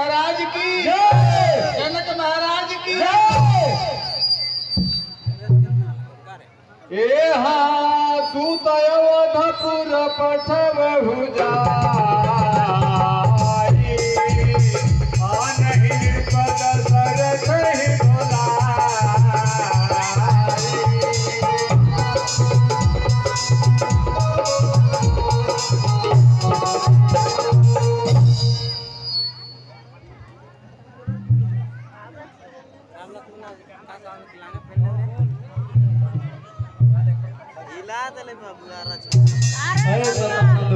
महाराज की जय। जनक महाराज की जय। एहा दूत अवधपुर पठबहु जाई आनहि पद सरसहि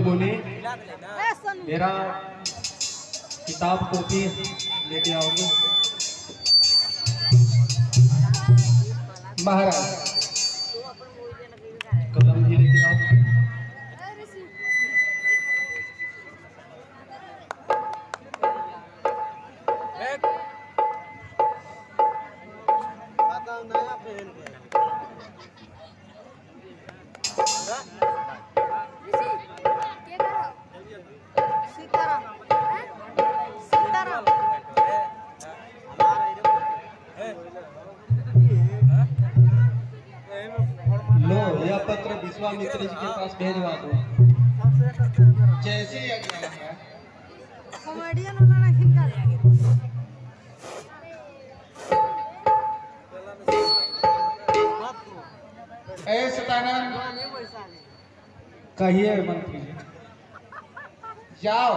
मुनि मेरा किताब कॉपी लेके आओगे महाराज। कलम भी लेके आओ। लो यह पत्र विश्वामित्र जी के पास भेजवा दो। जैसे आज्ञा है। ए सतानंद कहिए मंत्री जी। जाओ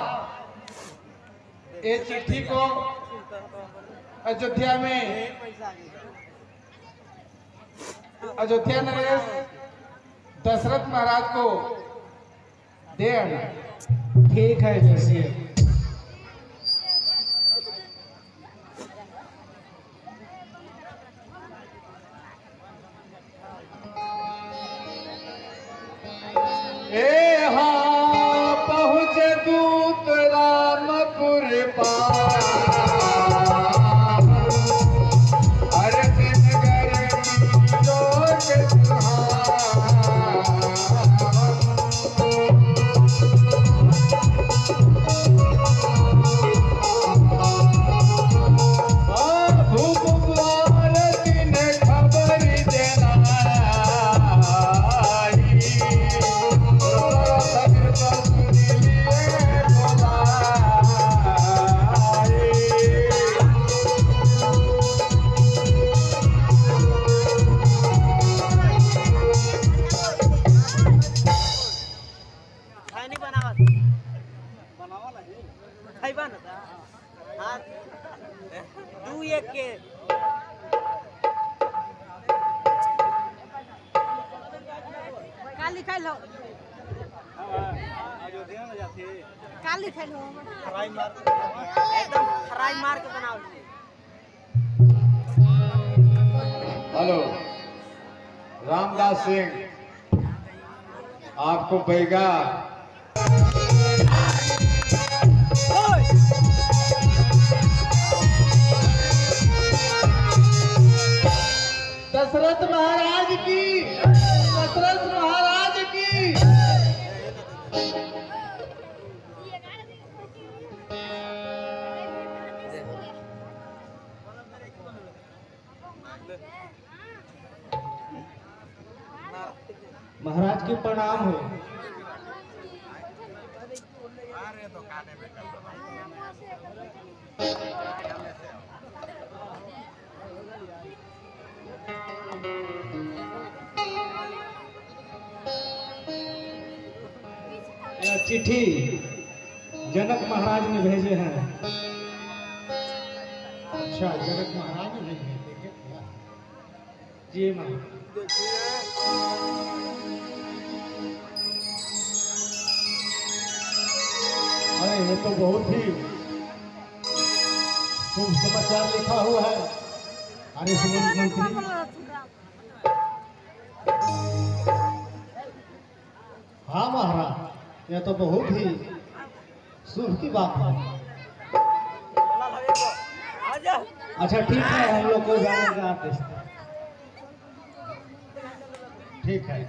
ये चिट्ठी को अयोध्या में अयोध्या नरेश दशरथ महाराज को दे आना। ठीक है जैसे पहुँच दूत रामपुर हेलो रामदास सिंह आपको बैगा दशरथ महाराज की दशरथ महाराज की महाराज के प्रणाम हो। यह चिट्ठी जनक महाराज ने भेजे हैं। अच्छा जनक महाराज ने भेजे जी महाराज। अरे ये तो बहुत ही शुभ समाचार लिखा हुआ है। अरे सुमंत मंत्री हाँ महाराज यह तो बहुत ही शुभ की बात है। अच्छा ठीक है हम लोग को जाने का आदेश। ठीक है।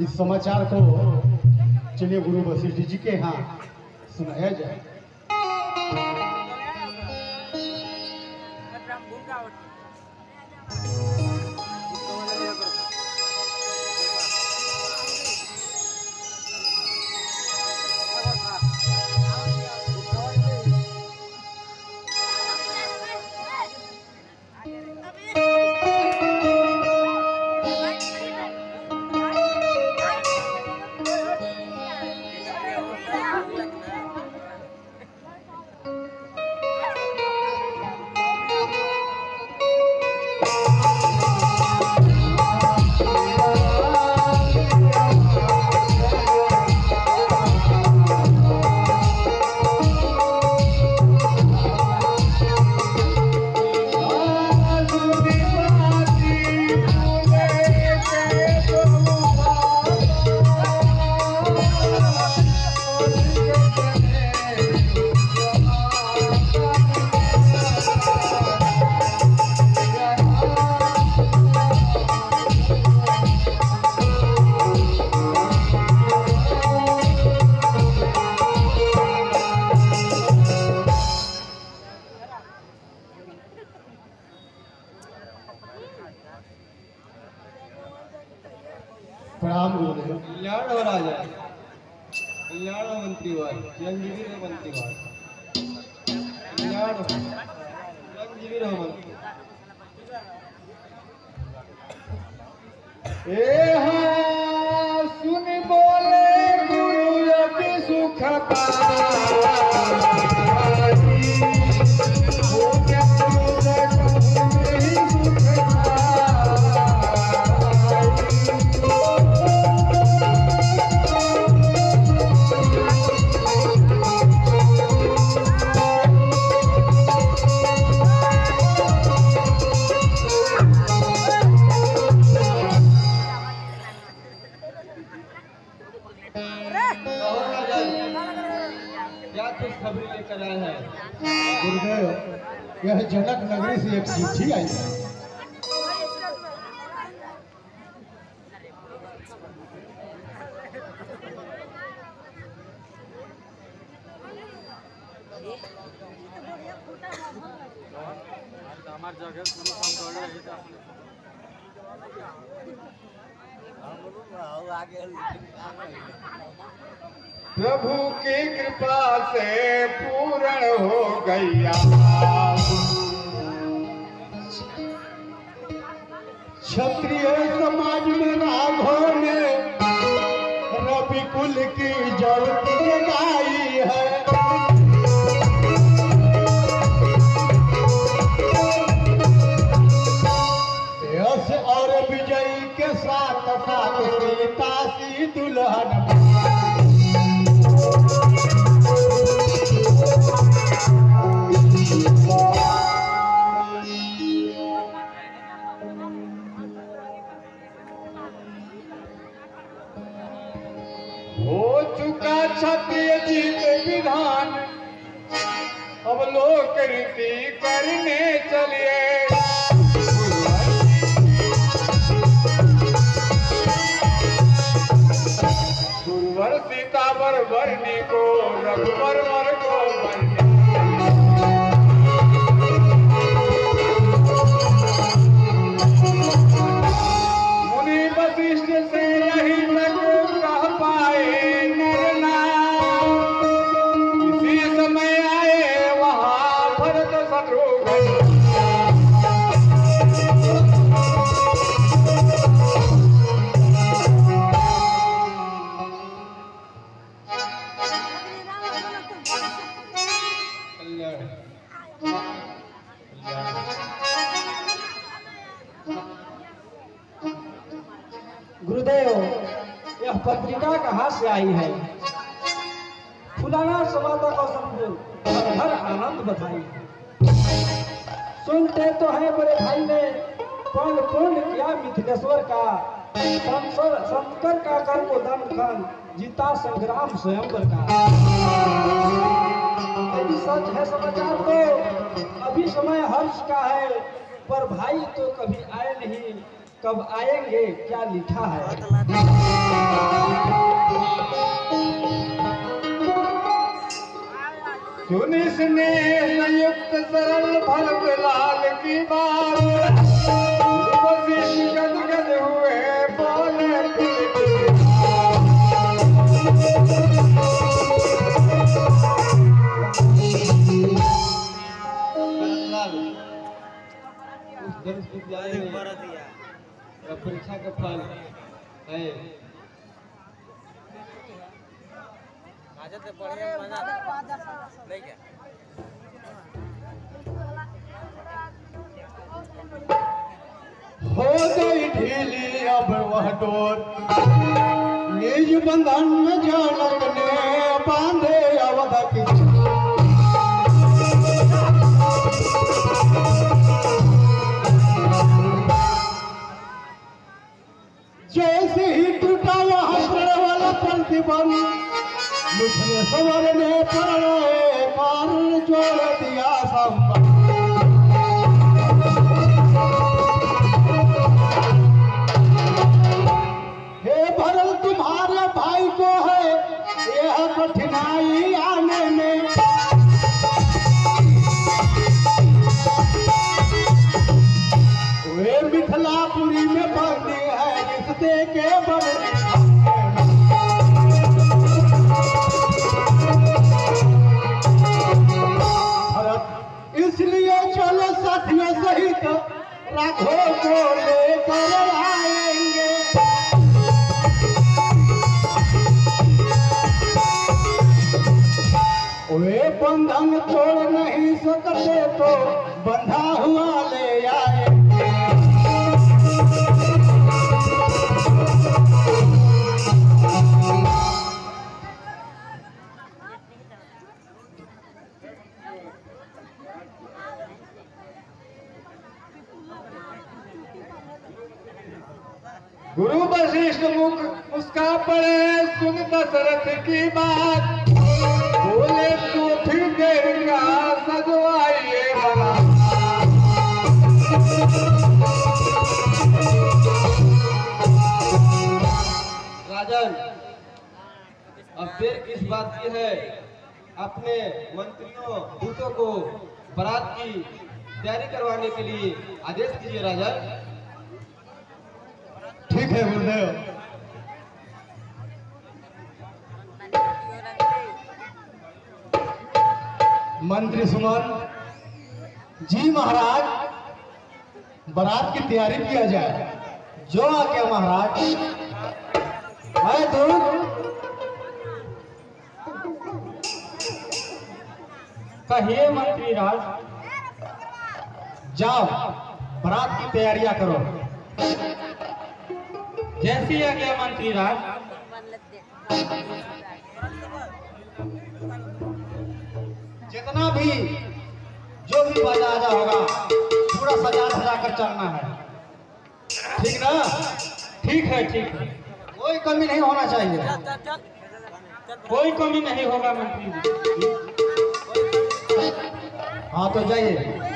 इस समाचार को चलिए गुरु वशिष्ठ जी के यहाँ सुनाया जाए। प्रणाम गुरुदेव। कल्याण हो राजा, कल्याण हो मंत्रीवार, चिरंजीवी रहो मंत्रीवार, कल्याण हो, चिरंजीवी रहो मंत्री। सुन बोले गुरु अति सुख क्या कुछ खबरी लेकर आए हैं? गुरुदेव, यह जनक नगरी से एक चिट्ठी आई है। प्रभु की कृपा से पूर्ण हो गया क्षत्रिय समाज में राघव ने रवि कुल की जड़ जगाई है। यश और विजयी के साथ साथ सीता सी दुल्हन हो चुका क्षत्रिय जीत विधान, अब लोक रीति करने चलिए। गुरुवर सीतावर वर्णी को रघुवर वर को वर्णी। मुनि वशिष्ठ से यही तक कह पाए नर नाम, इसी समय आए वहाँ भरत शत्रुघ्न। गुरुदेव, यह पत्रिका कहाँ से आई है? फुलाना समाता को समझो, हर आनंद बधाई। सुनते तो है बड़े भाई ने पौन पूर्ण किया मिथिलेश्वर का, शंकर का कर्मोदन खन जीता संग्राम स्वयंवर का। यदि सच है समाचार तो अभी समय हर्ष का है, पर भाई तो कभी आए नहीं, कब आएंगे क्या लिखा है। सुनी सुने संयुक्त सरल भरत लाल की बात, वशिष्ठ गदगद हुए बोले उस धनुष विद्यालय में परीक्षा का फल है। हो गई ढीली अब वह डोर, निज बंधन में जनक ने बांधे अवध की। जैसे ही टूटा वह प्रण वाला प्रतिबंध, मुझे सवर ने प्रणय कारण जोड़ दिया संबंध। हे भरल तुम्हारे भाई को है यह कठिनाई आने में, वे मिथिलापुरी में बंदी है रिश्ते के बंधन। इसलिए चलो साथियों सहित राघो को लेकर आएंगे। वे बंधन तोड़ नहीं सकते तो बंधा हुआ ले आएंगे। गुरु वशिष्ठ मुख मुस्का पड़े सुन दशरथ की बात, बोले तो फिर देर का सजवाइए बना। राजन, अब देर किस बात की है? अपने मंत्रियों दूतों को बारात की तैयारी करवाने के लिए आदेश कीजिए राजन। ठीक है गुरुदेव। मंत्री सुमन जी महाराज, बारात की तैयारी किया जाए। जो आज्ञा महाराज। है दूत कहिए मंत्री राज। जाओ बारात की तैयारियां करो। जैसी आज्ञा मंत्री राज। जितना भी जो भी बाजा आजा होगा पूरा सजा सजा कर चलना है, ठीक ना? ठीक है ठीक है, कोई कमी नहीं होना चाहिए। कोई कमी नहीं होगा मंत्री जी। हाँ तो जाइए।